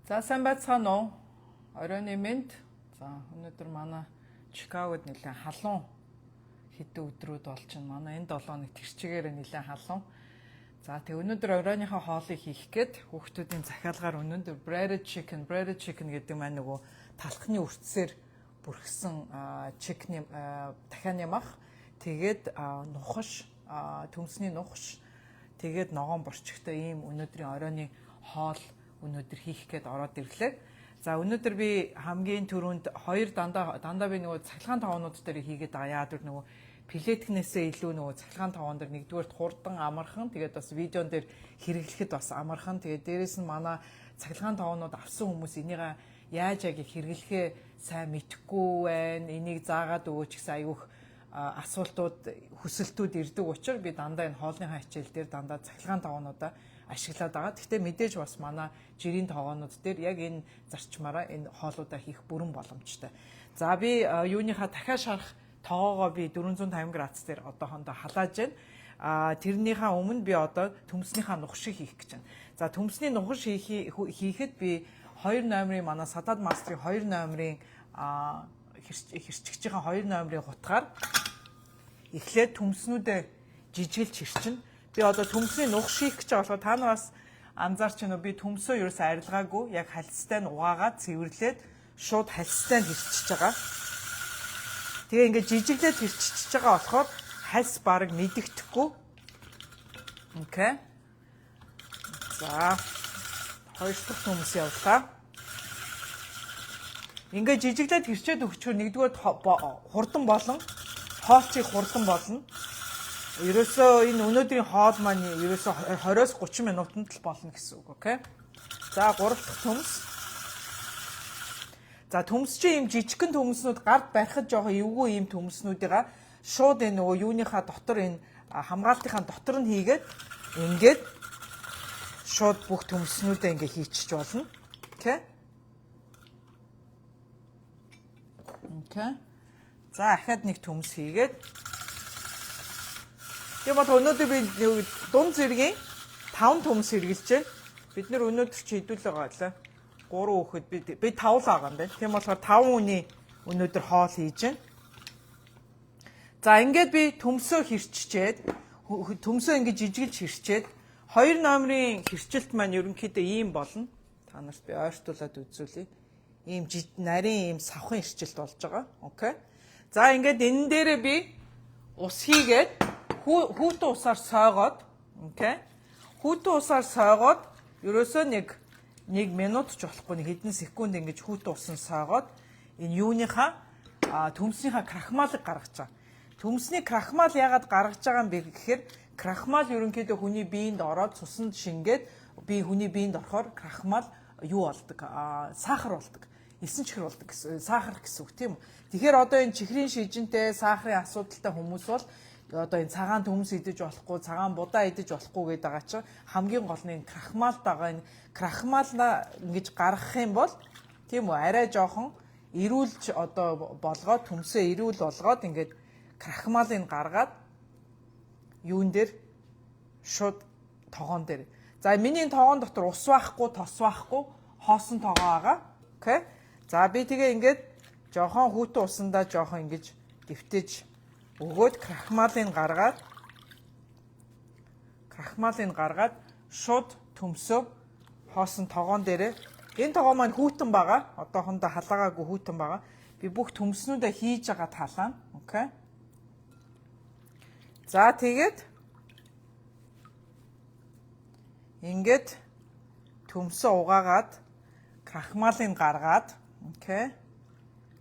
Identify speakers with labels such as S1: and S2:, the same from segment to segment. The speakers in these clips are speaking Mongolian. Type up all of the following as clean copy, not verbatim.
S1: За сайн байцгаана уу? Оройн мэнд. За өнөөдөр манай Чикагод нэлээд халуун хэдэн өдрүүд болж байна. Манай энэ 7 хоног тэрчгээр нэлээд халуун. За тэг өнөөдөр оройныхоо хоолыг хийх гээд хүүхдүүдийн захиалгаар өнөөдөр breaded chicken гэдэг маань нөгөө талхны үрцээр бүрхсэн чикний дахианы мах, тэгээд нухаш, төмсний нухаш, тэгээд ногоон борчигтой ийм өнөөдрийн оройны хоол өнөөдөр хийх гээд ороод ирлээ. За өнөөдөр би хамгийн түрүүнд хоёр дандаа би нөгөө цахилгаан тоонууд дээр хийгээд байгаа. Яагаад гэвэл нөгөө пилеткнээсээ илүү нөгөө цахилгаан тоон дээр нэгдүгээр хурдан амархан, тэгээд бас видеон дээр хэрэглэхэд бас амархан. Тэгээд дээрэс нь манай цахилгаан тоонууд авсан хүмүүс энийг яаж яг хэрэглэхээ сайн мэдэхгүй байна. Энийг заагаад өгөөч гэсэн аюух асуултууд, хүсэлтүүд ирдэг учраас би дандаа энэ хоолныхаа хичээл дээр дандаа цахилгаан тоонуудаа ашиглаад байгаа. Гэхдээ мэдээж бас манай жирийн тоогоонууд дээр яг энэ зарчмаараа энэ хоолуудаа хийх бүрэн боломжтой. За би юуныхаа дахиад шарах тоогоогоо би 450 градус дээр одоохондоо халааж байна. Тэрнийхээ өмнө би одоо төмснийхаа нухшиг хийх гэж байна. За төмсний нухаш хийхэд би 2 номерын манай Садад мастрын 2 номерын хэрчгчийн 2 номерын хутгаар эхлээд төмснүүдээ жижигэлж хэрчин. Би одоо төмсний нухаш хийх гэж байгаа болохоор та нараас анзаарч байна уу? Би төмсөө ерөөсөө арилгаагүй, яг хальцтай нь угаагаад цэвэрлээд шууд хальцтай нь хэрчиж байгаа. Тэгээ ингээд жижиглээд хэрчиж байгаа болохоор хальц бараг мэдэгдэхгүй. Окей. За хоёр дахь төмс явуулаа. Ингээд жижиглээд хэрчээд өгчхөр нэгдүгээр хурдан болон хоолцыг хурдан болно. Ерөөсөө энэ өнөөдрийн хоол маань ерөөсөө 20-30 минутанд л болно гэсэн үг, окей? За 3 дахь төмс. За төмс чинь ийм жижигхэн төмснүүд гард барихад жоохон эвгүй ийм төмснүүдийг шууд энэ нөгөө юуныхаа дотор энэ хамгаалтынхаа дотор нь хийгээд ингээд шууд бүх төмснүүдээ ингээ хийчих болно. Окей? Окей. За ахаад нэг төмс хийгээд тэгээд өнөөдөр би дунд зэргийн 5 төмс хэрэгжилж байна. Бид нэр өнөөдөр чи хэдүүлээ гайлаа. 3 хүүхэд би 5 л байгаа юм байна. Тийм болохоор 5 хүний өнөөдөр хоол хийж байна. За ингээд би төмсөө хэрччээд төмсөө ингээд жижигэлж хэрчээд 2 номерын хэрчилт маань ерөнхийдөө ийм болно. Та нарт би ойртуулад үзүүлье. Ийм нарийн ийм савхан хэрчилт болж байгаа. Окей. За ингээд энэ дээрээ би ус хийгээд хүүтэн усаар сойгоод, окей. Хүүтэн усаар сойгоод ерөөсөө нэг минут ч болохгүй нэг хэдэн секунд ингэж хүүтэн усан сойгоод энэ юуныхаа төмснийхаа крахмалыг гаргаж байгаа. Төмсний крахмал яагаад гаргаж байгаа юм бэ гэхээр крахмал ерөнхийдөө хүний биед ороод цуснд шингээд хүний биед орохоор крахмал юу болдог? Сахар болдог. Эсэн чихэр болдог гэсэн сахар гэсэн үг тийм үү. Тэгэхээр одоо энэ чихрийн шижинтэй сахарын асуудалтай хүмүүс бол одоо энэ цагаан төмс идэж болохгүй, цагаан будаа идэж болохгүй гэдэг байгаа чинь хамгийн гол нь крахмалд байгаа энэ крахмална ингэж гаргах юм бол тийм үү арай жоохон эрүүлж одоо болгоод төмсөө эрүүл болгоод ингээд крахмалыг гаргаад юун дээр шууд тогоон дээр. За миний тогоон дотор ус байхгүй, тос байхгүй, хоосон тогоо байгаа. Окей. За би тэгээ ингээд жоохон хүүтэн усандаа жоохон ингэж дэвтэж өгөөд крахмалыг гаргаад шууд төмсөө хоосон тогоон дээрээ энэ тогоо маань хүүтэн байгаа. Одоохондоо халаагаагүй хүүтэн байгаа. Би бүх төмснүүдээ хийж байгаа талаа. Окей. За тэгээд ингээд төмсөө угаагаад крахмалыг гаргаад, окей.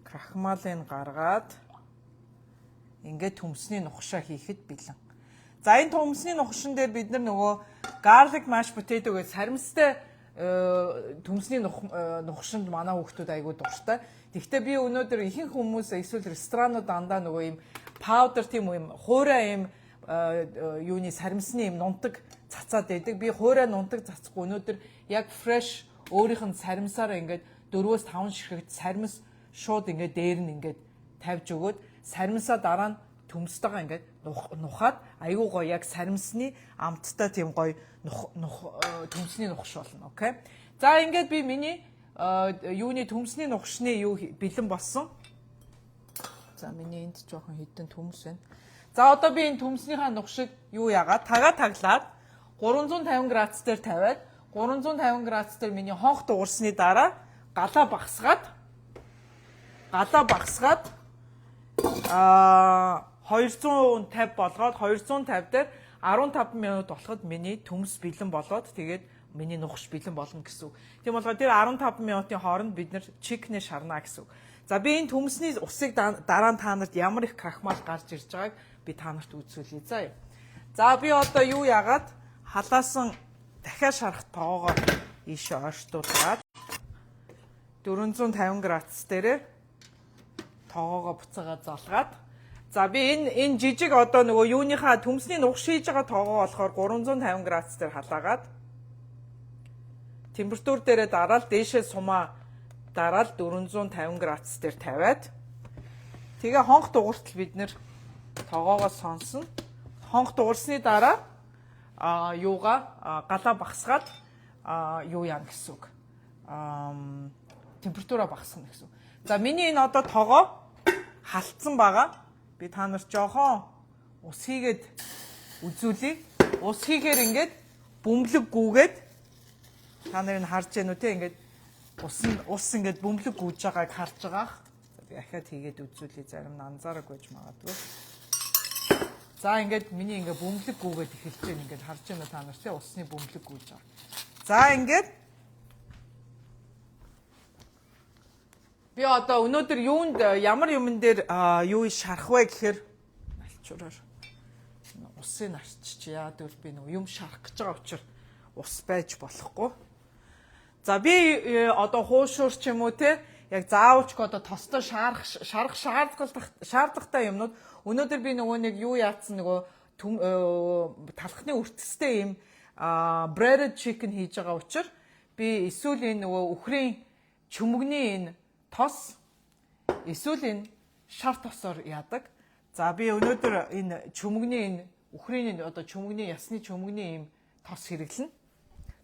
S1: Крахмалыг гаргаад ингээд төмсний нухшаа хийхэд бэлэн. За энэ төмсний нухшин дээр бид нар нөгөө garlic mashed potato гэж саримстай төмсний нухшинд манай хүүхдүүд айгүй дуртай. Гэхдээ би өнөөдөр ихэнх хүмүүс эсвэл ресторанууд дандаа нөгөө ийм powder тийм юм хуурай ийм юуны саримсны ийм нунтаг цацаад байдаг. Би хуурай нунтаг цацхгүй өнөөдөр яг fresh өөрийнх нь саримсаараа ингээд 4-5 ширхэгт саримс шууд ингээд дээр нь ингээд тавьж өгөөд саримсаа дараа нь төмстэйгээ ингээд нухаад аюу гоё яг саримсны амттай тийм гоё төмсний нухш болно. Окей. За ингээд би миний юуны төмсний нухшны юу бэлэн болсон. За миний энд жоохон хідэн төмс байна. За одоо би энэ төмснийхаа нухшиг юу яагаад таглаад 350 градус дээр тавиад 350 градус дээр миний хонх дуурсны дараа галаа багсгаад 250 болгоод 250 дээр 15 минут болоход миний төмс бэлэн болоод тэгээд миний нухш бэлэн болно гэсэн. Тийм болгоо тэр 15 минутын хооронд бид нэр чикнээ шарна гэсэн. За би энэ төмсний усыг дараа нь та нарт ямар их крахмал гарч ирж байгааг би та нарт үзүүлье. За би одоо юу яагаад халаасан дахиад шарах тоогоо ийшээ ойртуулгаад 450 градус дээр тоогоо буцаагаа залгаад за би энэ жижиг одоо нөгөө юуныхаа төмсний нухш хийж байгаа тоогоо болохоор 350 градус дээр халаагаад температур дээрээ дараал дээшээ сумаа дараал 450 градус дээр тавиад тэгээ хонх дугуйтал бид нэр тоогоогоо сонсно. Хонх дуурсны дараа галаа багсгаад юу яана гэсэн үг. Температураа багасгана гэсэн. За миний энэ одоо тоогоо халтсан байгаа. Би та нарт жоохон ус хийгээд үзүүлье. Ус хийхээр ингээд бөмбөлөг гүүгээд та нарыг харж гэнэ үү те ингээд ус ингээд бөмбөлөг гүйж байгааг харж байгаах. Би ахаад хийгээд үзүүлье. Зарим нь анзаараагүй байж магадгүй. За ингээд миний ингээд бөмбөлөг гүүгээд эхэлж байна. Ингээд харж байна та нар те усны бөмбөлөг гүйж байгаа. За ингээд би одоо өнөөдөр юунд ямар юмн дээр юу шарах вэ гэхээр алчураар усын арчиж яад бол би нэг юм шарах гэж байгаа учраас ус байж болохгүй. За би одоо хуушуур ч юм уу те яг заавчг одоо тостой шарах шаардлагатай юмнууд өнөөдөр би нөгөө нэг юу яатсан нөгөө талхны үртстэй юм breaded chicken хийж байгаа учраас би эсвэл энэ нөгөө үхрийн чөмгөний энэ тос эсвэл энэ шар тосоор яадаг. За би өнөөдөр энэ чөмгөний энэ үхрийн одоо чөмгөний ясны чөмгөний юм тос хэрэглэнэ.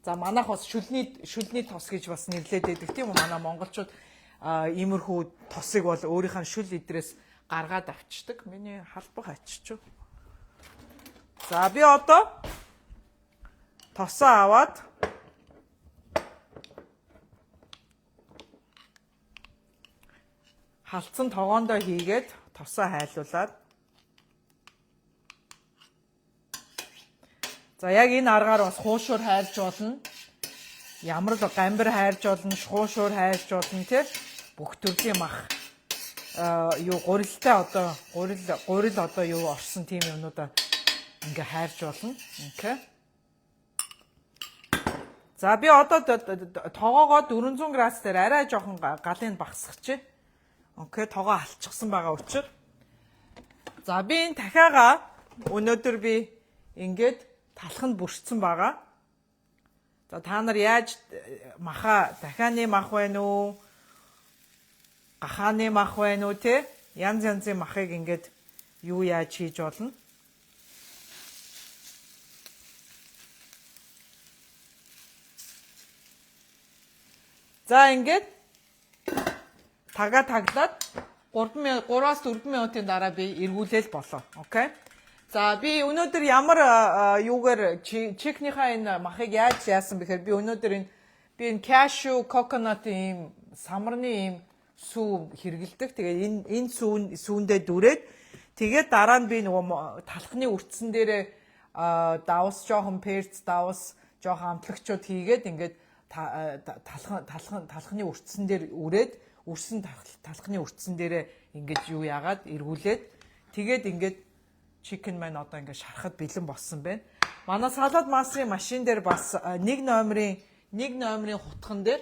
S1: За манайх бас шүлний тос гэж бас нэрлээд байдаг тийм үү? Манай монголчууд иймэрхүү тосыг бол өөрийнх нь шүл идрээс гаргаад авчдаг. Миний халбаг ачиж. За би одоо тосоо аваад халтсан тогоондоо хийгээд тосоо хайлуулад за яг энэ аргаар бас хуушуур хайрч болно. Ямар л гамбар хайрч болно, хуушуур хайрч болно тий. Бүх төрлийн мах юу гурилтай одоо гурил одоо юу орсон тийм юмнуудаа ингээ хайрч болно. Окей. За би одоо тогоогоо 400 градус дээр арай жоохон галыг багасгачих. Окей, тогоо алчихсан байгаа учраас. За би энэ дахиагаа өнөөдөр би ингээд талханд бүршсэн байгаа. За та нар яаж маха дахианы мах байна уу? Гахааны мах байна уу те? Янз янзын махыг ингээд юу яаж хийж болно? За ингээд таглаад 3-аас 4 минутын дараа би эргүүлээл болоо. Окей. За би өнөөдөр ямар юугаар чикнийхаа энэ махыг яаж яасан бэхээр би өнөөдөр энэ cashew coconut ийм самарны ийм сүү хэрэгэлдэг. Тэгээд энэ сүүндээ дүрээд тэгээд дараа нь би нөгөө талхны үрдсэн дээрээ давс жоохон перц давс жоохон амтлагчуд хийгээд ингээд талхны үрдсэн дээр үрээд үрсэн талхны үрдсэн дээрээ ингээд юу яагаад эргүүлээд тэгээд ингээд chicken маань одоо ингээд шарахад бэлэн болсон байна. Манай салаад масын машин дээр бас 1 номерын хутган дээр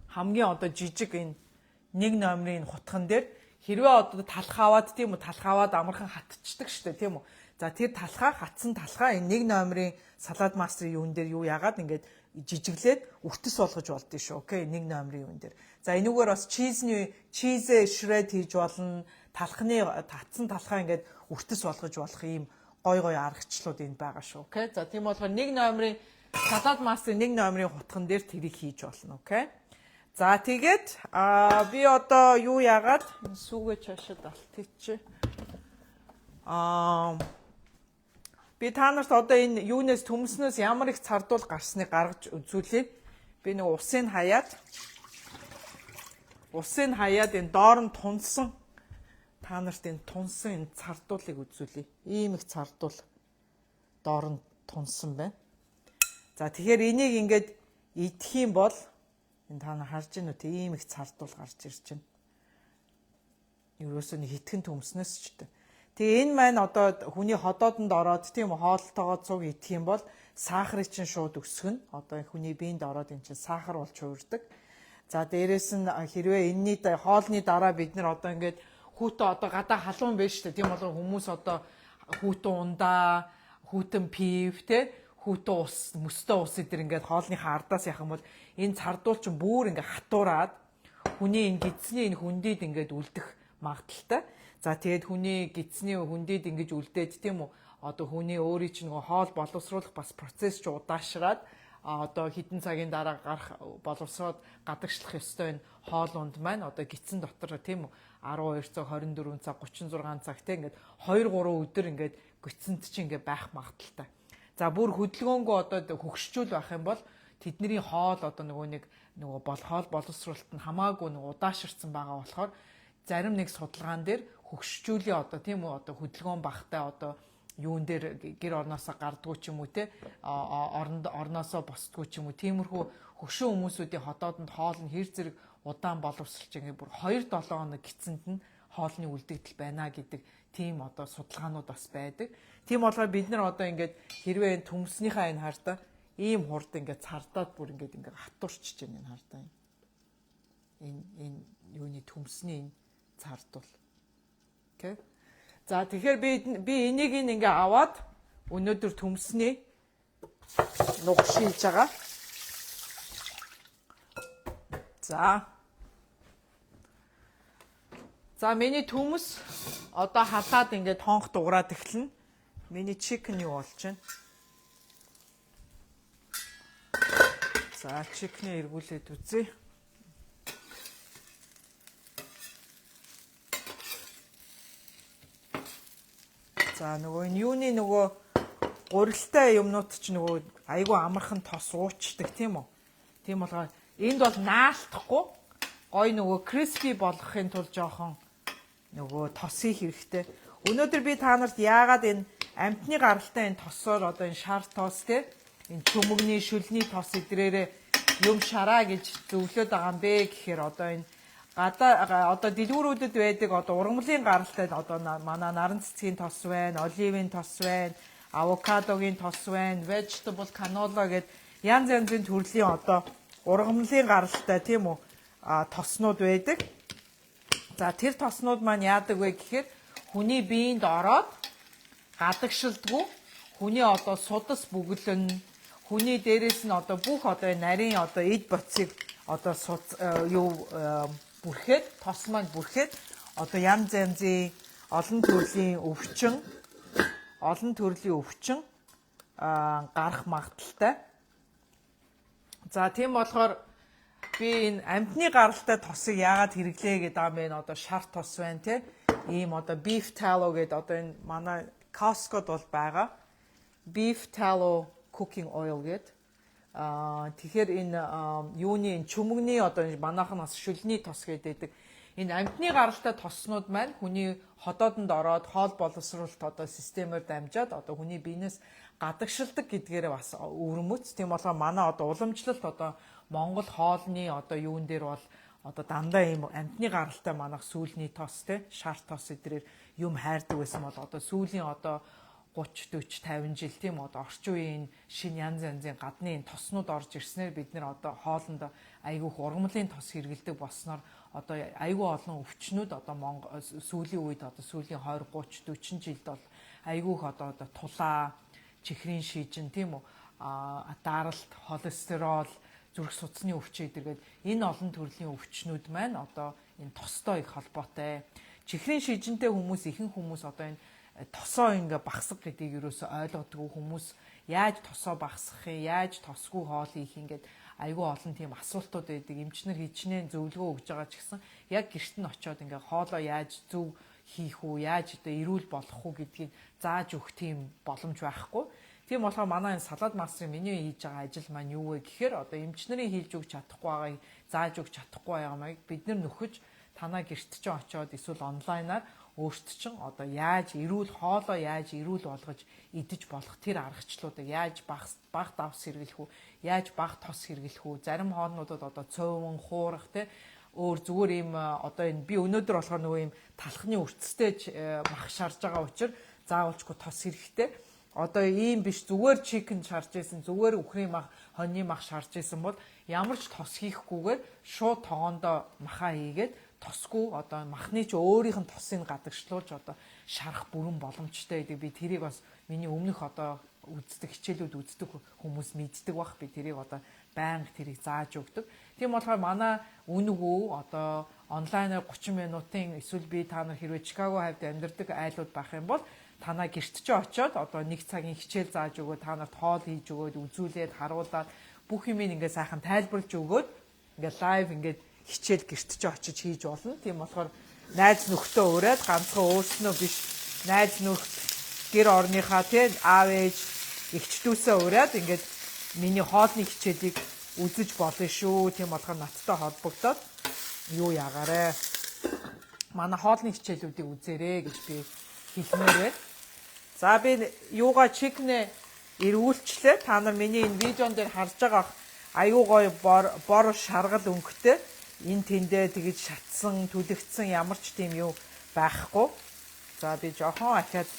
S1: хамгийн одоо жижиг энэ 1 номерын хутган дээр хэрвээ одоо талх аваад тийм үү талх аваад амархан хатчихдаг штэ тийм үү. За тэр талхаа хатсан талхаа энэ 1 номерын салаад масрын юун дээр юу яагаад ингээд жижиглээд үртэс болгож болдгоо шүү. Окей, 1 номерын юун дээр. За энүүгээр бас чиз shred хийж болно. Талхны татсан талхаа ингээд үртэс болгож болох ийм гой аргачлууд энд байгаа шүү. Окей. За тийм болохоор 1 номерын салат масын 1 номерын хутган дээр тэрийг хийж болно, окей? За тэгээд би одоо юу яагаад энэ сүүгээ чашаад алтчих. Би та нарт одоо энэ юунаас төмснөөс ямар их цардуул гарсныг гаргаж үзүүлье. Би нэг усыг хаяад энэ доор нь тунсан та нарт энэ тунсан энэ цардуулыг үзүүлье. Ийм их цардуул доор нь тунсан байна. За тэгэхээр энийг ингээд идэх юм бол энэ та нар харж байна уу? Ийм их цардуул гарч ирж байна. Ерөөсөө нэг хитгэн төмснөөс ч гэдэг. Тэгээ энэ маань одоо хүний ходоодонд ороод тийм хоолтойгоо цуг идэх юм бол сахарыг чинь шууд өсгөн. Одоо хүний биед ороод энэ чинь сахар болж хувирдаг. За дээрэс нь хэрвээ энэний хоолны дараа бид нар одоо ингээд хүүтэн одоо гадаа халуун байж штэ. Тийм болохоор хүмүүс одоо хүүтэн ундаа, хүүтэн пив те хүүтэн ус, мөстөө ус эдэр ингээд хоолныхаа ардаас яхах юм бол энэ цардуул чинь бүр ингээд хатуураад хүний энэ гидсний энэ хүндийд ингээд үлдэх магадaltaй. За тэгээд хүний гидсний хүндийд ингэж үлдээд тийм үү одоо хүний өөрийн чинь нөгөө хоол боловсруулах бас процесс ч удаашраад одоо хэдэн цагийн дараа гарах боловсроод гадагшлах ёстой энэ хоол унд маань одоо гидсэн дотор тийм үү 12 цаг 24 цаг 36 цаг тийм ингээд 2 3 өдөр ингээд гидсэнд чинь ингээд байх магадaltaй. За бүр хөдөлгөөнгөө одоо хөгшчүүл байх юм бол тэдний хоол одоо нөгөө хоол боловсруулалт нь хамаагүй нэг удаашрсан байгаа болохоор зарим нэг судалгаан дээр хөгшчүүлийн одоо тийм үү одоо хөдөлгөөн багтай одоо юун дээр гэр орноосоо гардгуу ч юм уу те орноосоо босдгоо ч юм уу тиймэрхүү хөгшин хүмүүсүүдийн ходоодонд хоол нь хэр зэрэг удаан боловсролж байгаа бүр 2-7 хоног гисэнд нь хоолны үлдэгдэл байна гэдэг тийм одоо судалгаанууд бас байдаг. Тийм болохоор бид нар одоо ингээд хэрвээ төмснийхаа энэ хартаа ийм хурд ингээд цардаад бүр ингээд хатуурчж байна энэ хартаа. Энэ юуны төмсний энэ цардуул. Окей. За тэгэхээр би энийг ингээ аваад өнөөдөр төмсний нуг шилж байгаа. За миний төмс одоо халаад ингээ тонх дуурайд эхэлнэ. Миний чикен юу болж байна? За чикнээ эргүүлээд үзье. За нөгөө энэ юуны нөгөө гурилтай юмнууд ч нөгөө айгүй амархан тос уучдаг тийм үү. Тийм болохоор энд бол наалтахгүй гой нөгөө криспи болгохын тулд жоохон нөгөө тосыг хэрэгтэй. Өнөөдөр би та нарт яагаад энэ амтны гаралтай энэ тосоор одоо энэ шар тос те энэ чөмөгний шүлний тос эдрээрээ юм шараа гэж зөвлөд байгаа юм бэ гэхээр одоо энэ одоо дэлгүүрүүдэд байдаг одоо ургамлын гаралтай одоо манай наран цэцгийн тос байна, оливын тос байна, авокадогийн тос байна, vegetable canola гэдэг янз янзын төрлийн одоо ургамлын гаралтай тийм үү тоснууд байдаг. За тэр тоснууд маань яадаг вэ гэхээр хүний биед ороод гадагшилдгүй хүний одоо судас бүглэн хүний дээрээс нь одоо бүх одоо нарийн одоо эд боцыг одоо бүрхэд тос маань бүрхэд одоо янз янзын олон төрлийн өвчин гарах магадaltaй. За тийм болохоор би энэ амтны гаралтай тосыг яагаад хэрэглэе гэдэг юм бэ? Одоо шар тос байна те. Ийм одоо beef tallow гэдэг одоо энэ манай Costco-д бол байгаа. Beef tallow cooking oil гэдэг. Тэгэхээр энэ юуны чөмөгний одоо манайхан бас шүлний тос гэдэг. Энэ амтны гаралтай тоснууд маань хүний ходоодонд ороод хоол боловсруулалт одоо системээр дамжаад одоо хүний биенээс гадагшилдаг гэдгээрээ бас өвөрмөц. Тийм болохоор манай одоо уламжлалт одоо Монгол хоолны одоо юун дээр бол одоо дандаа ийм амтны гаралтай манайх сүүлний тос те шар тос эдрээр юм хайрдаг байсан бол одоо сүүлийн одоо 30 40 50 жил тийм одоо орчин үеийн шинэ янз янзын гадны тоснууд орж ирснээр бид нэр одоо хоолнд айгүй ургамлын тос хэрэгэлдэг болсноор одоо айгүй олон өвчнүүд одоо сүүлийн үед одоо сүүлийн 20 30 40 жилд бол айгүйх одоо тулаа чихрийн шижин тийм үү даралт холестерол зүрх судасны өвчин эдэргээд энэ олон төрлийн өвчнүүд маань одоо энэ тостой их холбоотой. Чихрийн шижинтэй хүмүүс ихэнх хүмүүс одоо энэ тосоо ингээ багсаг гэдгийг юусоо ойлгодгүй хүмүүс яаж тосоо багасгах юм, яаж тосгүй хоол хийх ингээд айгүй олон тийм асуултууд байдаг. Эмчнэр хичнээн зөвлөгөө өгж байгаа ч гэсэн яг гэрт нь очиод ингээ хоолоо яаж зөв хийх үү, яаж одоо эрүүл болгох уу гэдгийг зааж өгөх тийм боломж байхгүй. Тийм болохоор манай энэ салаад мастрын миний хийж байгаа ажил маань юу вэ гэхээр одоо эмчнэрийн хийж өгч чадахгүй байгааг зааж өгч чадахгүй байгааг бид нар нөхөж танаа гэрт чинь очиод эсвэл онлайнаар өөрт чинь одоо яаж эрүүл хоолоо яаж эрүүл болгож идэж болох тэр аргачлуудыг яаж баг давс хэрэглэх үү, яаж баг тос хэрэглэх үү, зарим хоолнуудад одоо цөөвөн хуурах те өөр зүгээр юм одоо энэ би өнөөдөр болохоор нөгөө юм талхны үрцтэй мах шарж байгаа учраас заавалчгүй тос хэрэгтэй. Одоо ийм биш зүгээр чикен шарж исэн, зүгээр үхрийн мах, хоньны мах шарж исэн бол ямар ч тос хийхгүйгээр шууд тогоондоо махаа хийгээд тосгүй одоо махны ч өөрийнх нь тосыг гадагшлуулж одоо шарах бүрэн боломжтой гэдэг. Би тэрийг бас миний өмнөх одоо үздэг хичээлүүд үздэг хүмүүс мэддэг бах. Би тэрийг одоо байнга тэрийг зааж өгдөг. Тийм болохоор манай үнэгүй одоо онлайнаар 30 минутын эсвэл би та нар хэрвээ Чикаго хавьд амьдардаг айлууд байх юм бол танаа гэрт чи очиод одоо 1 цагийн хичээл зааж өгөөд та нарт хоол хийж өгөөд үзүүлээд харуулаад бүх юм ингээд сайхан тайлбарлаж өгөөд ингээд лайв ингээд хичээл гэрт чи очиж хийж болно. Тийм болохоор найз нөхдөд ураад ганцхан өөрснөө биш найз нөхд гэр орныхаа тийм аав ээж эгчдүүсээ ураад ингээд миний хоолны хичээлийг үзэж болно шүү. Тийм болохоор надтай холбогдоод юу ягаарэ. Манай хоолны хичээлүүдийг үзээрэй гэж би хэлмээр байна. За би юугаа чикнэ эргүүлчлээ. Та нар миний энэ видеон дээр харж байгаа аюу гой бор шаргал өнгөтэй энэ тэндээ тэгж шатсан, түлэгдсэн ямар ч тийм юу байхгүй. За би жохон ахиад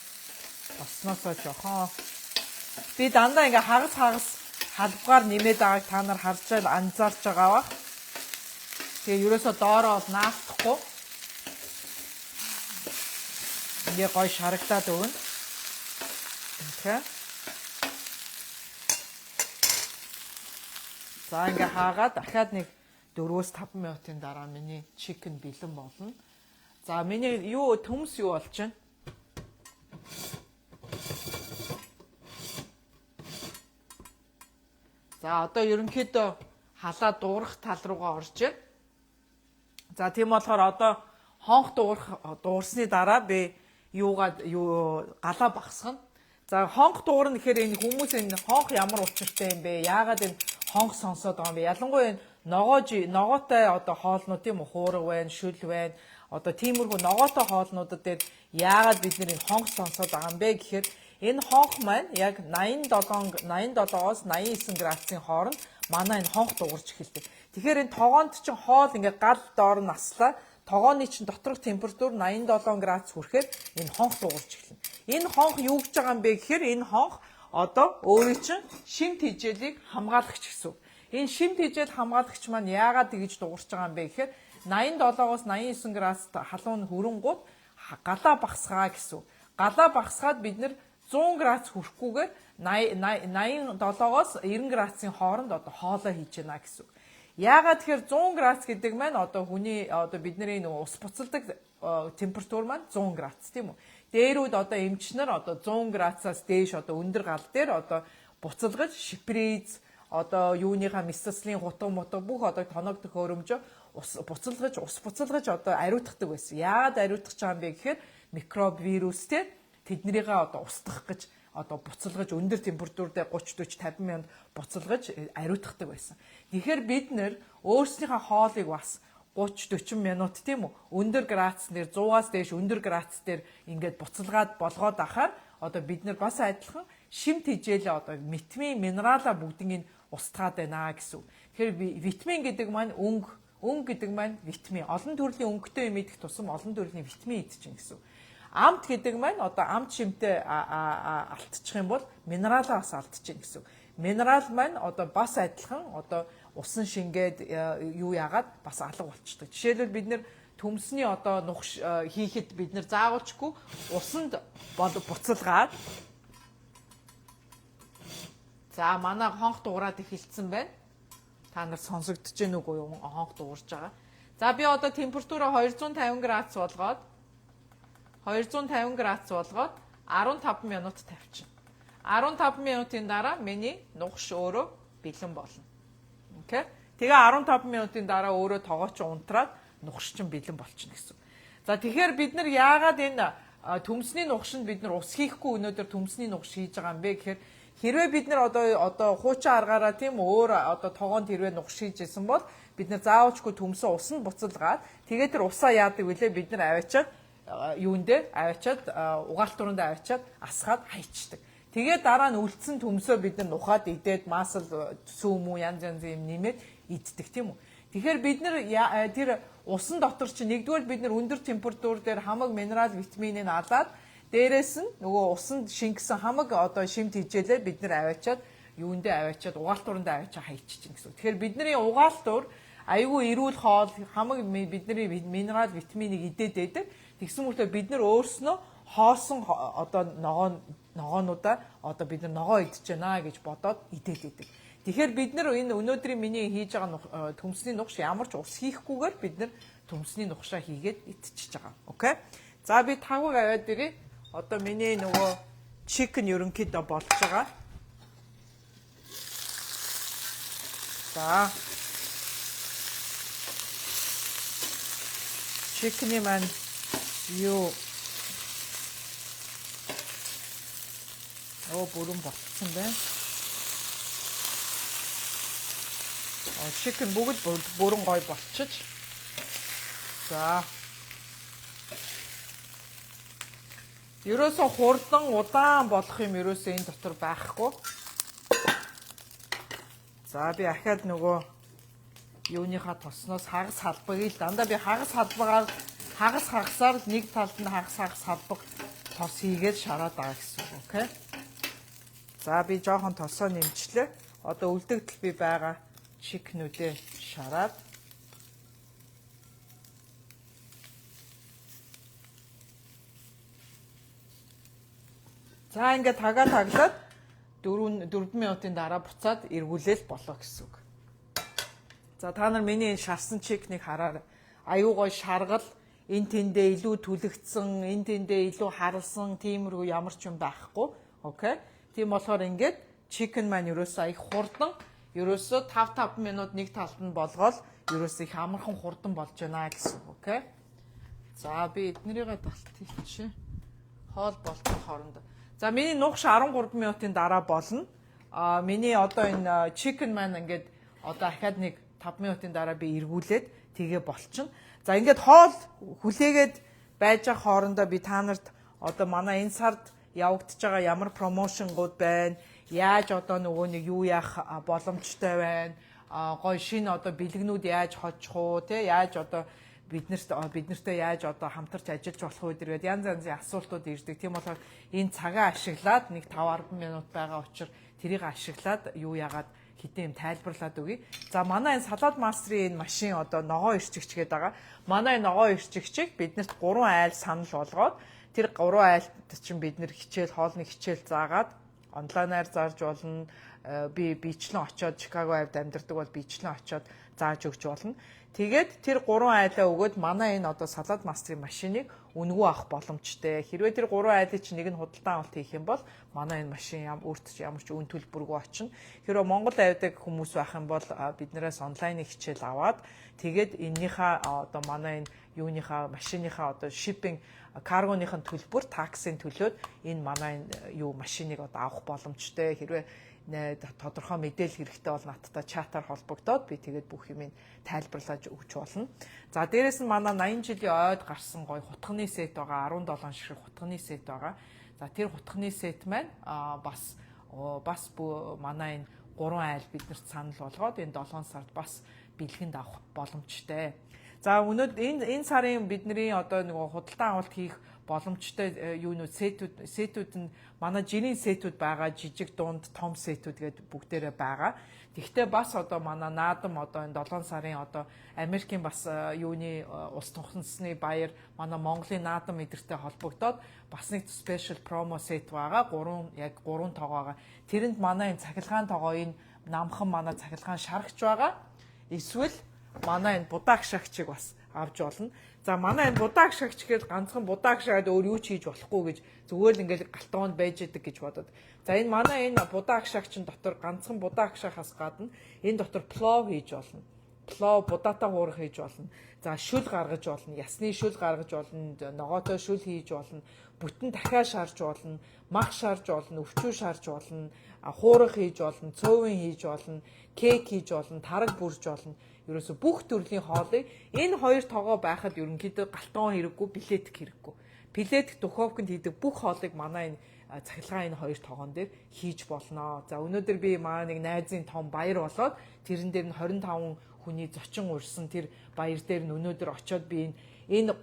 S1: осноосоо жохон би дандаа ингээ хагас халбгаар нэмээд байгааг та нар харж анзаарч байгаа бах. Тэгээ ерөөсө доороо бол наахгүй. Ингээ гой шарагдаад өгнө. Okay. За ингээ хаагаад дахиад нэг 4-5 минутын дараа миний чикен бэлэн болно. За миний юу төмс юу болж байна? За одоо ерөнхийдөө халаа дуурах тал руугаа орж байна. За тийм болохоор одоо хонх дуурсны дараа би галаа багсгана. За хонх дуурна гэхээр энэ хүмүүс энэ хонх ямар учиртай юм бэ? Яагаад энэ хонх сонсоод байгаа юм бэ? Ялангуяа энэ ногоотой одоо хоолнууд тийм үү, хуурга байна, шүл байна. Одоо тиймэрхүү ногоотой хоолнуудад дээр яагаад бид нэр хонх сонсоод байгаа юм бэ гэхээр энэ хонх маань яг 87-ос 89 градусын хооронд манай энэ хонх дуурж эхэлдэг. Тэгэхээр энэ тогоонд чинь хоол ингээ гал доор наслаа. Тогооны чинь доторх температур 87 градус хүрэхээр энэ хонх дуурж эхэлнэ. Энэ хонх юу гэж байгаа юм бэ гэхээр энэ хонх одоо өөрийн чинь шимт хижээлийг хамгаалагч гэсэн. Энэ шимт хижээл хамгаалагч маань яагаад тэгж дуурч байгаа юм бэ гэхээр 87-ос 89 градус халуун хөрөнгүүд галаа багсгаа гэсэн. Галаа багсгаад бид нэр 100 градус хүрэхгүйгээр 87-ос 90 градусын хооронд одоо хоолоо хийж байна гэсэн. Яагаад тэгэхээр 100 градус гэдэг маань одоо хүний одоо бидний нөгөө ус буцалдаг температур маань 100 градус тийм үү. Дээрүүд одоо эмчнэр одоо 100 градусаас дээш одоо өндөр гал дээр одоо буцалгаж шиприз одоо юуныхаа мисцлын хутга мутга бүх одоо тоног төхөөрөмжөө ус буцалгаж одоо ариутгадаг байсан. Яагаад ариутгах юм бэ гэхээр микроб вирустэй тэднэрийгээ одоо устгах гэж одоо буцалгаж өндөр температур дээр 30 40 50 минут буцалгаж ариутгадаг байсан. Тэгэхээр бид нэр өөрснийхөө хоолыг бас 30 40 минут тийм үү өндөр градус дээр 100-аас дээш өндөр градус дээр ингээд буцалгаад болгоод ахаар одоо бид нар бас адилхан шимт хижээлээ одоо витамин минералаа бүгднийг устгаад байна гэсэн. Тэгэхээр витамин гэдэг маань өнгө гэдэг маань витамин олон төрлийн өнгөтэй юм идэх тусам олон төрлийн витамин идчихин гэсэн. Амт гэдэг маань одоо амт шимтэй алдчих юм бол минералаа бас алдчихин гэсэн. Минерал маань одоо бас адилхан одоо усан шингээд юу яагаад бас алга болчдөг. Жишээлбэл бид нэр төмсний одоо нухш хийхэд бид нэр заавалчгүй усанд буцалгаад за манай хонх дуурайд эхэлсэн байна. Та нар сонсогдож гэнэ үгүй юу хонх дуурж байгаа. За би одоо температураа 250 градус болгоод 15 минут тавьчихна. 15 минутын дараа миний нугш өөрөө бэлэн болно. Окей? Тэгээ 15 минутын дараа өөрөө тогооч унтраад нугш чинь бэлэн болчихно гэсэн. За тэгэхээр бид нар яагаад энэ төмсний нугшинд бид нар ус хийхгүй өнөөдөр төмсний нугш хийж байгаа юм бэ гэхээр хэрвээ бид нар одоо хуучин аргаараа тийм өөр одоо тогоонд хэрвээ нугш хийж исэн бол бид нар заавчгүй төмсөн усанд буцалгаад тэгээ тэр усаа яадаг вүлээ бид нар аваачаад юундээ аваачаад угаалтуранд аваачаад асгаад хайчдаг. Тэгээ дараа нь үлдсэн төмсөө бид нар нухаад идээд масл сүүм үү янз янз юм нэмээд иддэг тийм үү. Тэгэхээр бид нар тэр усан дотор чинь нэгдүгээр бид нар өндөр температур дээр хамаг минерал витаминыг алаад дээрээс нь нөгөө усанд шингэсэн хамаг одоо шимт хижээлээ бид нар аваачаад юундээ аваачаад угаалтуранд аваачаа хайчихна гэсэн. Тэгэхээр бидний угаалтур айгүй эрүүл хоол хамаг бидний минерал витаминыг идээд байдаг. Тэгсэн мөртөө бид нар өөрснөө хоосон одоо ногоонуудаа одоо бид нар ногоо идэж байна гэж бодоод идээд байдаг. Тэгэхээр бид нар энэ өнөөдрийн миний хийж байгаа төмсний нугш ямар ч ус хийхгүйгээр бид нар төмсний нугшаа хийгээд идчихэж байгаа. Окей? За би тавг аваад ирээ. Одоо миний нөгөө чикен ерөнхийдөө болж байгаа. За. Чикний маань юу бүрэн болцсон байна. Чикен бүгд бүрэн гой болчих. За. Ерөөсөө хурдан удаан болох юм ерөөсөө энэ дотор байхгүй. За би ахаад нөгөө юуныхаа тосноос хагас халбагийг дандаа би хагас халбагаар хагасаар нэг талд нь хагас халбаг тос хийгээд шараад байгаа гэсэн. Окей. За би жоохон тосоо нэмчлээ. Одоо үлдэгдэл би байгаа чикнүүдээ шараад за ингээд таглаад 4 минутын дараа буцаад эргүүлэл болоо гэсэн үг. За та нар миний шарсан чикнийг хараарай. Аюу гой шаргал, энэ тэндээ илүү түлэгдсэн, энэ тэндээ илүү харалсан, тиймэрхүү ямар ч юм байхгүй. Окей? Тийм болохоор ингээд чикен маань ерөөсөө их хурдан, ерөөсөө 5 минут нэг талд нь болгоол, ерөөсөө их амархан хурдан болж байна гэсэн. Окей? За би эднэрийгээ далт хийчихье. Хоол болтон хоорондоо. За миний нугш 13 минутын дараа болно. Миний одоо энэ чикен маань ингээд одоо ахаад нэг 5 минутын дараа би эргүүлээд тэгээ болчихно. За ингээд хоол хүлээгээд байж байгаа хоорондоо би та нарт одоо манай энэ сард явагдаж байгаа ямар промошнгууд байна, яаж одоо нөгөө нэг юу яах боломжтой байна, гой шинэ одоо бэлгэнүүд яаж хоцох уу, те яаж одоо биднэртэй яаж одоо хамтарч ажиллаж болох уу гэдэг янз янзын асуултууд ирдэг. Тийм болохоор энэ цагаа ашиглаад нэг 5-10 минут байгаа учраас тэрийг ашиглаад юу яагаад хэдэн юм тайлбарлаад өгье. За манай энэ салаад мастрын энэ машин одоо ногоо ирчигч гэдэг байгаа. Манай ногоо ирчигчийг биднэрт 3 айл санал болгоод тэр 3 айлт чинь бид нэр хичээл хоолны хичээл заагаад онлайнаар зарж болно. Би бичлэн очиод Чикаго авд амьдардаг бол бичлэн очиод зааж өгч болно. Тэгээд тэр 3 айлаа өгөөд манай энэ одоо салаад мастрын машиныг үнгүү авах боломжтой. Хэрвээ тэр 3 айлын чинь нэг нь худалдан авалт хийх юм бол манай энэ машин ямар ч үн төлбөргүй очино. Хэрвээ Монгол авдаг хүмүүс байх юм бол биднээс онлайны хичээл аваад тэгээд эннийхээ одоо манай энэ юуныхаа машиныхаа одоо shipping каргоныхын төлбөр таксын төлөөд энэ манай юу машиныг одоо авах боломжтой. Хэрвээ тодорхой мэдээлэл хэрэгтэй бол надтай чатаар холбогдоод би тэгээд бүх юмыг тайлбарлаж өгч болно. За дээрэс нь манай 80 жилийн ойд гарсан гоё хутганы сет байгаа, 17 ширхэг хутганы сет байгаа. За тэр хутганы сет маань бас манай энэ 3 айл биднэрт санал болгоод энэ 7 сард бас бэлгэнд авах боломжтой. За өнөөдөр энэ сарын бидний одоо нөгөө худалдан авалт хийх боломжтой юунууд сетүүд нь манай жирийн сетүүд байгаа, жижиг дунд том сетүүд гэдэг бүгдээрээ байгаа. Тэгвэл бас одоо манай наадам одоо энэ 7 сарын одоо Америкийн бас юуны улс тунхагласны баяр манай Монголын наадам эдэртэй холбогдоод бас нэг спешиал промо сет байгаа. 3 тоогоога. Тэрэнд манай энэ цахилгаан тоогоо энэ намхан манай цахилгаан шарагч байгаа. Эсвэл манай энэ будаак шагчийг бас авч болно. За манай энэ будааг шагч гэхэд ганцхан будааг шагаад өөр юу ч хийж болохгүй гэж зүгээр л ингээл галтгоонд байж идэг гэж бодод. За энэ манай энэ будааг шагчин дотор ганцхан будааг шахаас гадна энэ дотор плов хийж болно. Плов будаатай хуурах хийж болно. За шүл гаргаж болно. Ясны шүл гаргаж болно. Ногоотой шүл хийж болно. Бүтэн дахиад шарж болно. Мах шарж болно. Өвчүү шарж болно. Хуурах хийж болно. Цөөвөн хийж болно. Кейк хийж болно. Тараг бүрж болно. Ерөөсө бүх төрлийн хоолыг энэ хоёр тоогоо байхад ерөнхийдөө галтгоон хэрэггүй, пилетик хэрэггүй. Пилетик духовкнд хийдэг бүх хоолыг манай энэ цахилгаан энэ хоёр тоогон дээр хийж болно. За өнөөдөр би манай нэг найзын том баяр болоод тэрэн дээр нь 25 хүний зочин урьсан тэр баяр дээр нь өнөөдөр очиод би энэ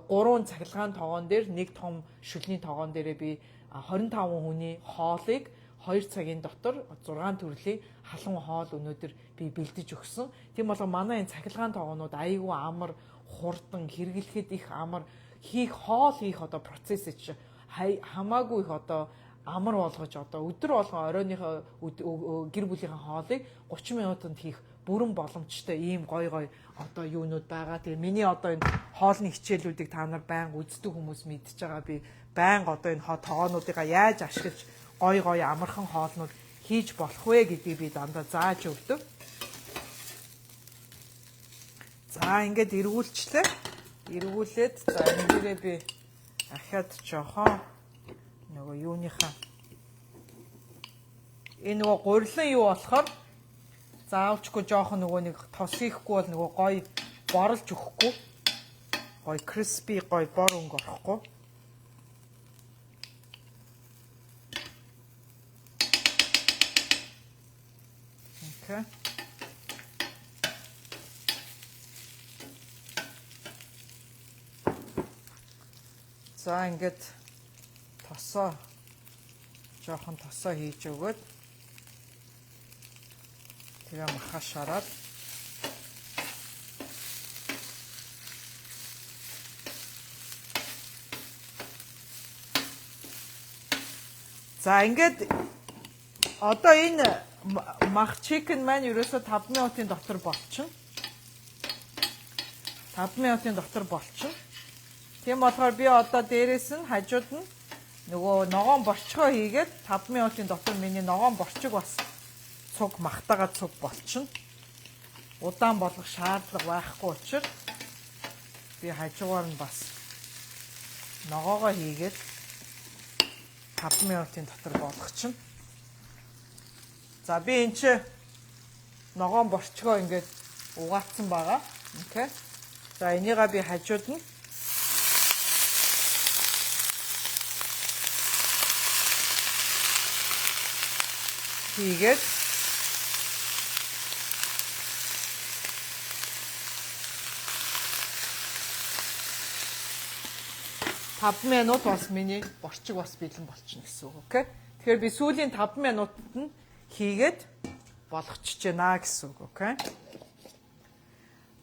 S1: гурван цахилгаан тоогон дээр нэг том шүлний тоогон дээрээ би 25 хүний хоолыг 2 цагийн дотор 6 төрлийн халуун хоол өнөөдөр би бэлдэж өгсөн. Тийм болоо манай энэ цахилгаан тоогоонууд аюул амар хурдан хэрэглэхэд их амар хоол хийх одоо процесс чи хамаагүй их одоо амар болгож одоо өдөр болгон оройныхоо гэр бүлийнхээ хоолыг 30 минутанд хийх бүрэн боломжтой ийм гой одоо юунууд байгаа. Тэгээ миний одоо энэ хоолны хичээлүүдийг та нар байнга үздэг хүмүүс мэдж байгаа. Би байнга одоо энэ тоогоонуудыг яаж ашиглаж гой амархан хоолнууд хийж болох вэ гэдгийг би дандаа зааж өгдөг. За ингээд эргүүлчлээ. Эргүүлээд за энэгээ би ахаад жоохон нөгөө юуныхаа энэ нөгөө гурилан юу болохоор заавчгүй жоохон нөгөө нэг тос хийхгүй бол нөгөө гой борлж өгөхгүй. Гой crispy гой бор өнгө орохгүй. Окей. За ингээд жоохон тосоо хийж өгөөд тэгээ махаа шараад за ингээд одоо энэ мах чикен маань ерөөсө 5 минутын дотор болчихно. 5 минутын дотор болчихно. Тийм болохоор би одоо дээрээс нь хажууд нь нөгөө ногоон борчгоо хийгээд 5 минутын дотор миний ногоон борчиг бас цуг махтагаа цуг болчихно. Удаан болгох шаардлага байхгүй учраас би хажуугаар нь бас ногоогоо хийгээд 5 минутын дотор болгочихно. За би энэ чи ногоон борчгоо ингээд угаацсан байгаа. Окей. За энийгээ би хажууд нь хийгээд 5 минут бас миний борчиг бас бэлэн болчихно гэсэн үг. Окей. Тэгэхээр би сүүлийн 5 минутад нь хийгээд болгочихж байна гэсэн үг. Окей.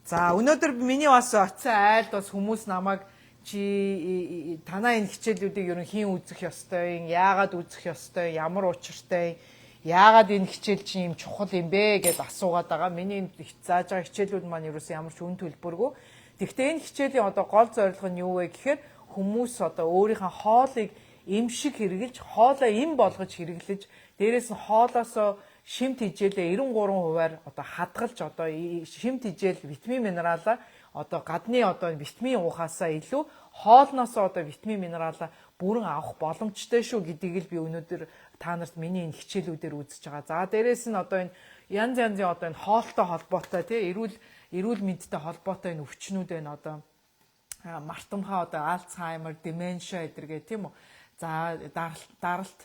S1: За өнөөдөр миний бас оцсон айлд бас хүмүүс намайг чи танаа энэ хичээлүүдийг ер нь хийн үзэх ёстой, яагаад үзэх ёстой, ямар учиртай, яагаад энэ хичээл чинь юм чухал юм бэ гэд асуугаад байгаа. Миний зааж байгаа хичээлүүд маань ерөөс ямар ч үн төлбөргүй. Гэхдээ энэ хичээлийн одоо гол зорилго нь юу вэ гэхээр хүмүүс одоо өөрийнхөө хоолыг эмшиг хэрэглэж, хоолоо эм болгож хэрэглэж, дээрээс нь хоолоосоо шимт хижээлээ 93%-аар одоо хадгалж одоо шимт хижээл витамин минералаа одоо гадны одоо витамин уухаасаа илүү хоолноосоо одоо витамин минералаа бүрэн авах боломжтой шүү гэдгийг л би өнөөдөр та нарт миний энэ хичээлүүдээр үзэж байгаа. За дээрээс нь одоо энэ янз янзын одоо энэ хоолтой холбоотой тий эрүүл мэндтэй холбоотой энэ өвчнүүд байна одоо мартамхаа одоо Альцгеймер, деменшиа эдэргээ тийм үү. За даралт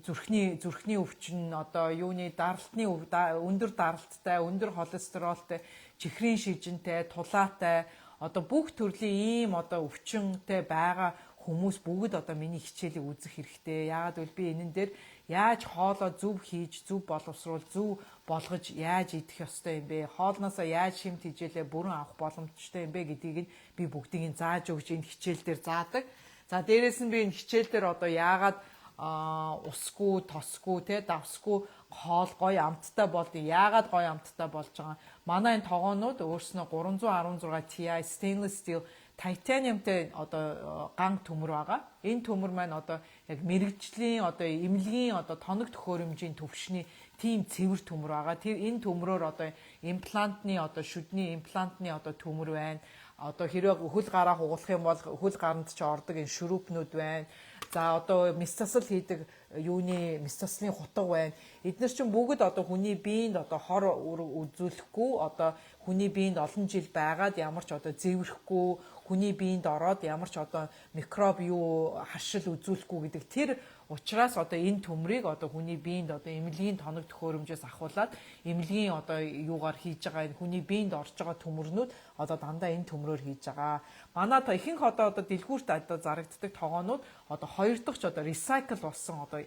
S1: зүрхний өвчин одоо юуны даралтны өндөр даралттай, өндөр холестеролтой, чихрийн шижинтэй, тулаатай одоо бүх төрлийн ийм одоо өвчнөд байгаа хүмүүс бүгд одоо миний хичээлийг үзэх хэрэгтэй. Яагаад гэвэл би энэн дээр яаж хоолоо зөв хийж, зөв боловсруул, зөв болгож яаж идэх ёстой юм бэ? Хоолноосоо яаж шимт хижээлээ бүрэн авах боломжтой юм бэ гэдгийг би бүгдийг зааж өгч энэ хичээл дээр заадаг. За дээрээс нь би энэ хичээл дээр одоо яагаад
S2: усгүй, тосгүй, тэ давсгүй хоол гоё амттай болдё. Яагаад гоё амттай болж байгаа? Манай энэ тогоонууд өөрснөө 316 Ti stainless steel titaniumтэй одоо ганг төмөр байгаа. Энэ төмөр маань одоо яг мэрэгжлийн одоо эмнэлгийн одоо тоног төхөөрөмжийн төвшний тийм цэвэр төмөр байгаа. Тэр энэ төмрөөр одоо имплантны одоо шүдний имплантны одоо төмөр байна. Одоо хэрэг хөл гараа хугалах юм бол хөл гаранд ч ордог энэ шүрүүпнүүд байна. За одоо мистасл хийдэг юуны мистаслын хутга байна. Эдгээр чинь бүгд одоо хүний биед одоо хор үзүүлэхгүй одоо хүний биед олон жил байгаад ямар ч одоо зэврэхгүй хүний биед ороод ямар ч одоо микроб юу харшил үзүүлэхгүй гэдэг тэр учраас одоо энэ төмрийг одоо хүний биед одоо эмнэлгийн тоног төхөөрөмжөөс ахуулаад эмнэлгийн одоо юугаар хийж байгаа энэ хүний биед орж байгаа төмөрнүүд одоо дандаа энэ төмрөөр хийж байгаа. Манай ихэнх одоо дэлгүүрт одоо зарагддаг тогоонууд одоо хоёр дахь ч одоо recycle болсон одоо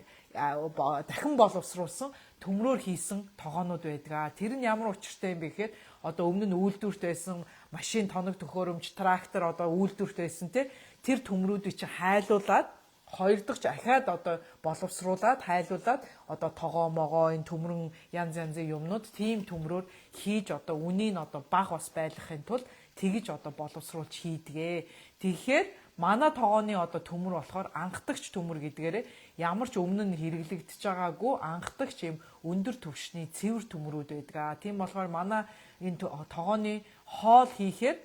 S2: дахин боловсруулсан төмрөөр хийсэн тогоонууд байдаг. Тэр нь ямар учиртай юм бэ гэхээр одоо өмнө нь үйлдвэрт байсан машин тоног төхөөрөмж трактор одоо үйлдвэрт байсан тэр төмрүүдийг чинь хайлуулад хоёр дахь ахаад одоо боловсруулад хайлуулад одоо тогоомогоо энэ төмрөн янз янзын юмнууд тийм төмрөөр хийж одоо үнийг одоо бага бас байлгахын тулд тэгж одоо боловсруулж хийдгээ. Тэгэхээр манай тогооны одоо төмөр болохоор анхдагч төмөр гэдгээрээ ямар ч өмнө нь хэрэглэгдэж байгаагүй анхдагч юм өндөр түвшний цэвэр төмрүүд байдаг. Тийм болохоор манай энэ тогооны хоол хийхээр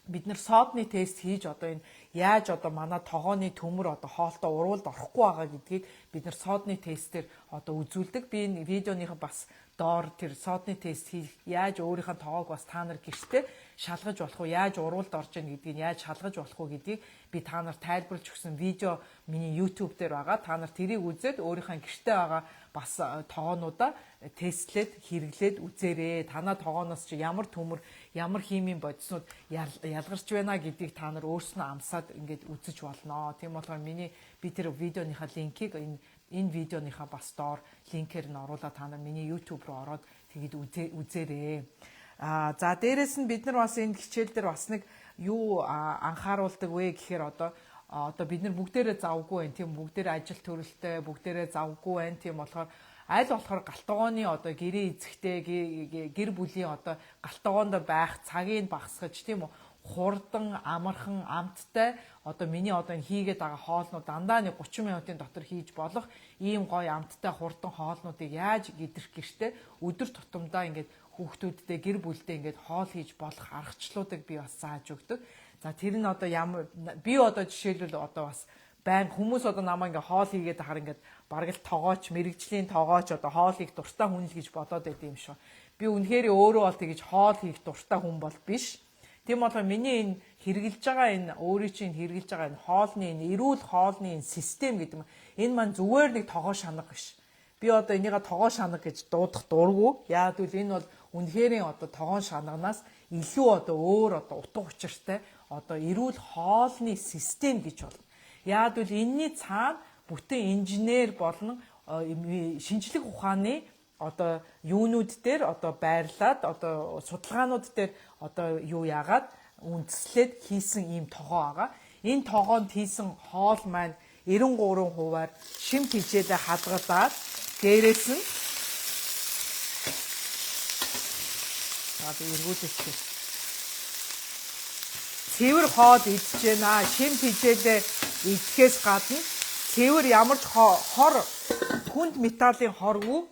S2: бид нэр содны тест хийж одоо энэ яаж одоо манай тогооны төмөр одоо хоолтой урвалд орохгүй байгаа гэдгийг бид нэр содны тестээр одоо үзүүлдэг. Би энэ видеоныхаа бас доор тэр содны тест хийх яаж өөрийнхөө тоогоог бас та нар гэртээ шалгаж болох уу, яаж урвалд орж ийн гэдгийг яаж шалгаж болох уу гэдгийг би та нар тайлбарлаж өгсөн видео миний YouTube дээр байгаа. Та нар тэрийг үзээд өөрийнхөө гэртээ байгаа бас тогоонуудаа тестлээд хэрэглээд үзээрэй. Танаа тогооноос чи ямар төмөр, ямар химийн бодиснууд ялгарч байна гэдгийг та нар өөрснөө амсаад ингээд үзэж болно. Тийм болохоор би тэр видеоныхаа линкийг энэ видеоныхаа бас доор линкээр нь оруулаад та нар миний YouTube руу ороод тэгэд үзээрэй. За дээрэс нь бид нар бас энэ хичээл дээр бас нэг юу анхааруулдаг вэ гэхээр одоо бид нар бүгдээрээ завгүй байна. Тийм бүгдээрээ ажил төрөлтэй, бүгдээрээ завгүй байна. Тийм болохоор аль болохоор галтгооны одоо гэрээ эзэгтэй гэр бүлийн одоо галтгоонд байх цагийг багасгаж тийм үү хурдан амархан амттай одоо миний одоо хийгээд байгаа хоолнууд дандаа нэг 30 минутын дотор хийж болох ийм гоё амттай хурдан хоолнуудыг яаж гэдрэх гэртээ өдөр тутамдаа ингээд хүүхдүүдтэй гэр бүлтэй ингээд хоол хийж болох аргачлалуудыг би бас зааж өгдөг. За тэр нь одоо ямар би одоо жишээлбэл одоо бас байн хүмүүс одоо намаа ингээ хоол хийгээд ахаар ингээд бараг л тогооч мэрэгжлийн тогооч одоо хоол хийх дуртай хүн л гэж бодоод байд юм шиг. Би үнэхээр өөрөө бол тэгж хоол хийх дуртай хүн бол биш. Тийм болохоор миний энэ хэрэгжилж байгаа энэ өөрийн чинь хэрэгжилж байгаа энэ хоолны энэ эрүүл хоолны энэ систем гэдэг нь энэ маань зүгээр нэг тогоо шанаг биш. Би одоо энийгээ тогоо шанаг гэж дуудах дурггүй. Яагад үл энэ бол үнэхэрийн одоо тогоо шанагнаас илүү одоо өөр одоо утга учиртай одоо эрүүл хоолны систем гэж болно. Яагад үл энэний цаана бүтэн инженер болон шинжлэх ухааны одоо юунууд дээр одоо байрлаад одоо судалгаанууд дээр одоо юу яагаад үндэслээд хийсэн ийм тогоо байгаа. Энэ тогоонд хийсэн хоол маань 93%-аар шим хичээлээ хадгалаад дээрээс нь эргүүлээч. Цэвэр хоол идэж байна. Шим хичээлээ идэхээс гадна цэвэр ямар ч хор хүнд металлын хоргүй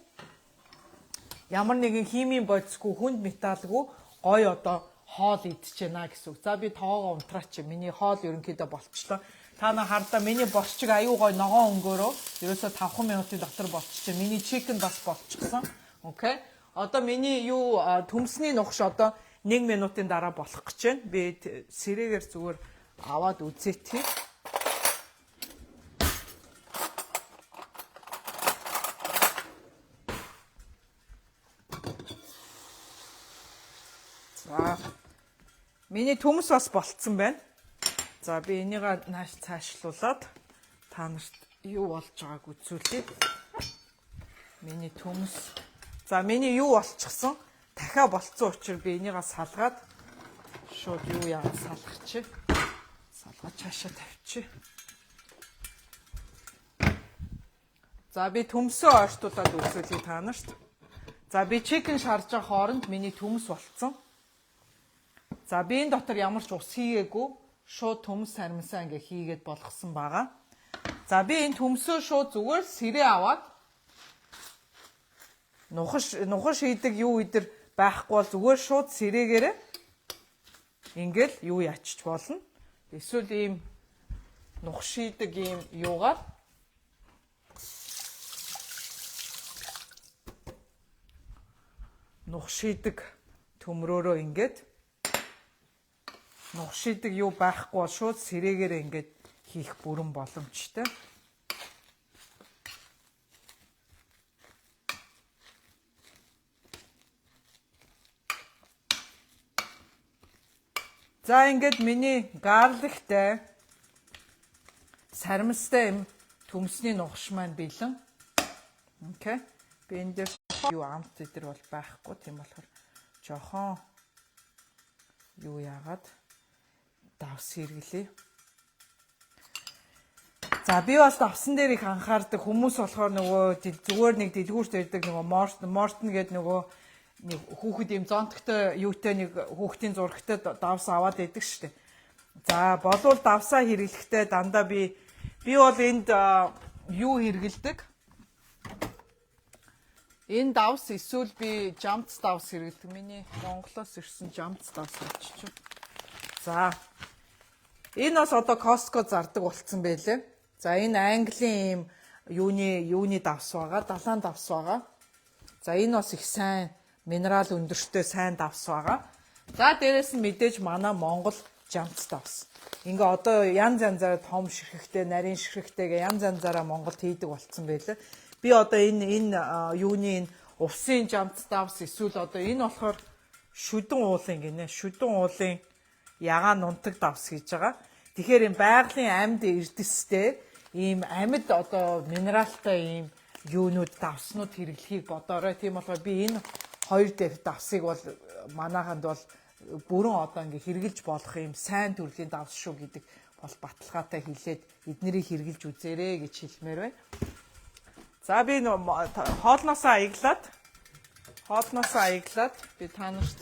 S2: ямар нэгэн химийн бодисгүй хүнд металлгүй гоё одоо хоол идэж байна гэсэн үг. За би тоогоо унтраач. Миний хоол ерөнхийдөө болчихлоо. Та нар хардаа миний борчиг аюу гоё ногоон өнгөөрөө ерөөсө 5 минутын дотор болчихсон. Миний чикен бас болчихсон. Окей. Одоо миний юу төмсний нухш одоо 1 минутын дараа болох гэж байна. Би сэрээгээр зүгээр аваад үзээтэй. За. Миний төмс бас болцсон байна. За би энийг нааш цаашлуулад та нарт юу болж байгааг үзүүлье. Миний төмс. За миний юу болчихсон? Дахиад болцсон учраас би энийг салгаад шууд юу яа салгачих. Салгаад цаашаа тавьчих. За би төмсөө ойртуулаад үзүүлье та нарт. За би чикен шарж байгаа хооронд миний төмс болцсон. За би энэ дотор ямар ч ус хийгээгүй шууд төмс сармисаа ингээ хийгээд болгосон байгаа. За би энэ төмсөө шууд зүгээр сэрээ аваад нухаш хийдэг юу идэр байхгүй бол зүгээр шууд сэрээгээр ингээл юу ячиж болно. Эсвэл ийм нухаш хийдэг ийм юугаар нухаш хийдэг төмрөөрөө ингээд нухаш хийдэг юу байхгүй бол шууд сэрээгээр ингээд хийх бүрэн боломжтой. За ингээд миний гарликтай сармистай юм төмсний нухаш маань бэлэн. Окей. Би энэ дээр юу амт зэдэр бол байхгүй тийм болохоор жохон юу яагаад давс хэрэглэе. За би бас давсан дээр их анхаардаг хүмүүс болохоор нөгөө зүгээр нэг дэлгүүрт ирдэг нөгөө мортон гэдэг нөгөө нэг хүүхэд юм зонтогтой юутай нэг хүүхдийн зурагтай давс аваад идэг штеп. За болвол давсаа хэрэглэхдээ дандаа би бол энд юу хэрэгэлдэг? Энэ давс эсвэл би жамц давс хэрэгэлдэг. Миний Монголоос ирсэн жамц давс очиж. За энэ бас одоо Costco зардаг болцсон байлээ. За энэ Английн юуны давс байгаа, далайн давс байгаа. За энэ бас их сайн минерал өндөртэй сайн давс байгаа. За дээрэс нь мэдээж манай Монгол жамц давс. Ингээ одоо янз янзаараа том ширхэгтэй, нарийн ширхэгтэй гэ янз янзаараа Монголд хийдэг болцсон байлээ. Би одоо энэ юуны усын жамц давс эсвэл одоо энэ болохоор шүдэн уулын гинэ. Шүдэн уулын ягаан нунтаг давс хийж байгаа. Тэгэхээр энэ байгалийн амьд эрдэстэй ийм амьд одоо минералтай ийм юунууд давснууд хэрэглэхийг бодоорой. Тийм болохоор би энэ хоёр дэх давсыг бол манайханд бол бүрэн одоо ингээ хэрглэж болох юм сайн төрлийн давс шүү гэдэг бол баталгаатай хэлээд эднэрийг хэрглэж үзээрэй гэж хэлмээр байна. За би хоолноосоо аяглаад би та нарт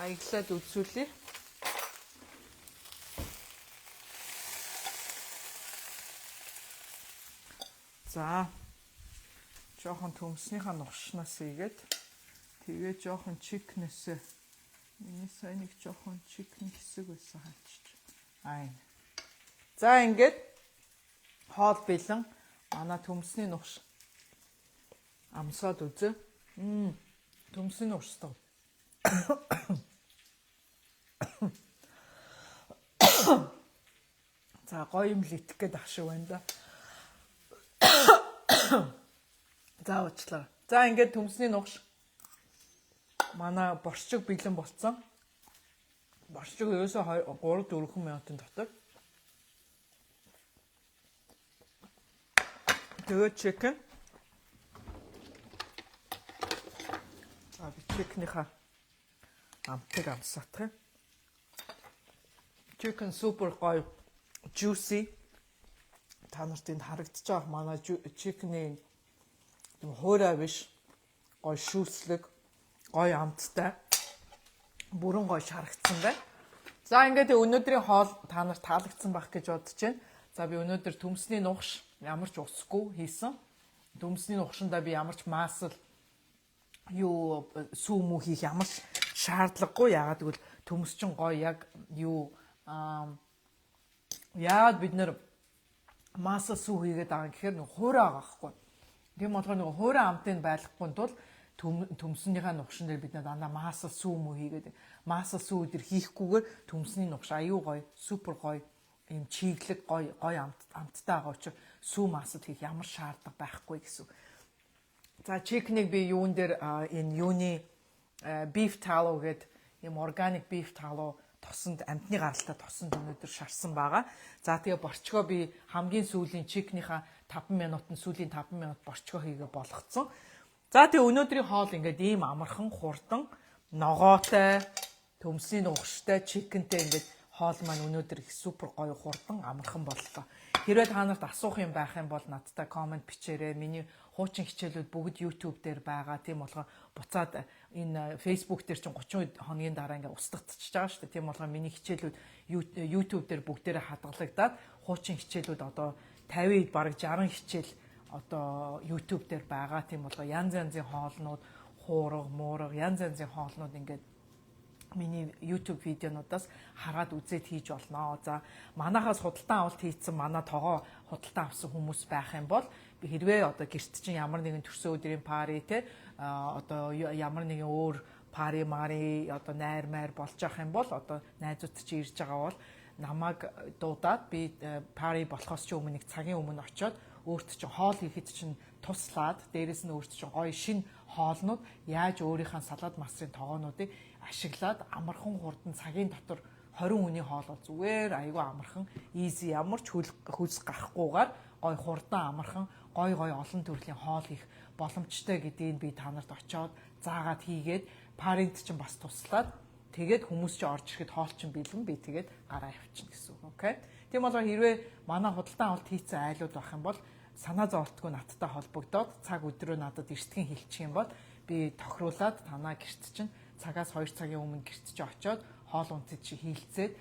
S2: аяглаад үзүүлье. За жоохон төмснийхаа нухшнаас игээд тэгээ жоохон чикнээс миний сайн нэг жоохон чикний хэсэг байсан хаачих. Аа. За ингээд хоол бэлэн манай төмсний нухш амсаад үзээ. Төмсний нухштай. За гоё юм л итгэх гээд ах шиг байна да. За уучлаа. За ингээд төмсний нухш манай борчиг бэлэн болцсон. Борчиг ерөөсөө 3-4 минутын дотор. Тэгээд чикен. Би чикнийхаа амтыг амсаах юм. Чикен супер гоё juicy. Та нарт энд харагдаж байгаа манай чикний хуурай биш гоё шүүслэг гоё амттай бүрэн гоё шаргацсан байна. За ингээд өнөөдрийн хоол та нарт таалагдсан байх гэж бодож байна. За би өнөөдөр төмсний нухш ямар ч усгүй хийсэн. Төмсний нухшиндаа би ямар ч маасл юу сүүмүү хийх ямар ч шаардлагагүй. Яагаад гэвэл төмс чинь гоё яг юу яагаад бид нэр маасл сүү хийгээд байгаа гэхээр нэг хуурай байгаа байхгүй. Тийм болохоор нэг хуурай амтыг байлгахгүй тул төмснийхээ нухшин дээр бид дандаа маасл сүүмүү хийгээд маасл сүү дээр хийхгүйгээр төмсний нухш аюу гоё супер гоё ийм чиглэг гоё амттай байгаа учраас сүү маасл хийх ямар шаардлага байхгүй гэсэн. За чикнийг би юун дээр энэ юуны beef tallow гэдэг ийм organic beef tallow тосонд амтны гаралтай тосонд өнөөдөр шарсан байгаа. За тэгээ борчгоо би хамгийн сүүлийн чикнийхаа 5 минутанд сүүлийн 5 минут борчгоо хийгээ болгоцсон. За тэгээ өнөөдрийн хоол ингээд ийм амархан хурдан ногоотой төмсний нухштай чикентэй ингээд хоол маань өнөөдөр их супер гоё хурдан амархан боллоо. Хэрвээ та нарт асуух юм байх юм бол надтай комент бичээрэй. Миний хуучин хичээлүүд бүгд YouTube дээр байгаа. Тийм болохоор буцаад энэ Facebook дээр чинь 30 хоногийн дараа ингээ устгагдчихж байгаа шүү дээ. Тийм болохоор миний хичээлүүд YouTube дээр бүгдээрээ хадгалагдаад хуучин хичээлүүд одоо 50-д бараг 60 хичээл одоо YouTube дээр байгаа. Тийм болохоор янз янзын хоолнууд, хуурга, муурга, янз янзын хоолнууд ингээд миний YouTube видеонуудаас хараад үзээд хийж болно. За манахаас худалдан авалт хийсэн манай тоогоо худалдан авсан хүмүүс байх юм бол би хэрвээ одоо гэрт чинь ямар нэгэн төрсөн өдрийн пари те одоо ямар нэгэн өөр пари мари одоо найр майр болж ах юм бол одоо найзууд чи ирж байгаа бол намайг дуудаад би пари болохоос ч өмнө нэг цагийн өмнө очиод өөрт чинь хоол хийхэд чинь туслаад дээрэс нь өөрт чинь гоё шин хоолнууд яаж өөрийнхөө салаад масрын тоогоонуудыг ашиглаад амархан хурдан цагийн дотор 20 хүний хоол бол зүгээр айгүй амархан easy ямар ч хөлс гарахгүйгээр гоё хурдан амархан гоё олон төрлийн хоол хийх боломжтой гэдгийг би та нарт очиод заагаад хийгээд парент чинь бас туслаад тэгээд хүмүүс чи орж ирэхэд хоол чинь бэлэн би тэгээд гараа явчихна гэсэн үг. Окей. Тийм болохоор хэрвээ манай худалдан авалт хийцэн айлууд байх юм бол санаа зовтгүй надтай холбогдоод цаг өдрөө надад эртхэн хэлчих юм бол би тохируулаад танаа гэрт чинь цагаас 2 цагийн өмнө гэрт чи очиод хоол унцад чи хийлцээд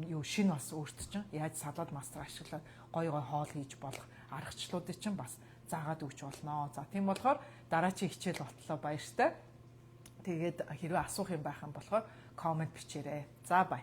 S2: юу шин бас өөрт чинь яаж салаад мастер ашиглаад гой хоол хийж болох аргачлалуудыг чинь бас заагаад өгч болно. За тийм болохоор дараачийн хичээл болтлоо баяртай. Тэгээд хэрвээ асуух юм байх юм болохоор комент бичээрэй. За бай.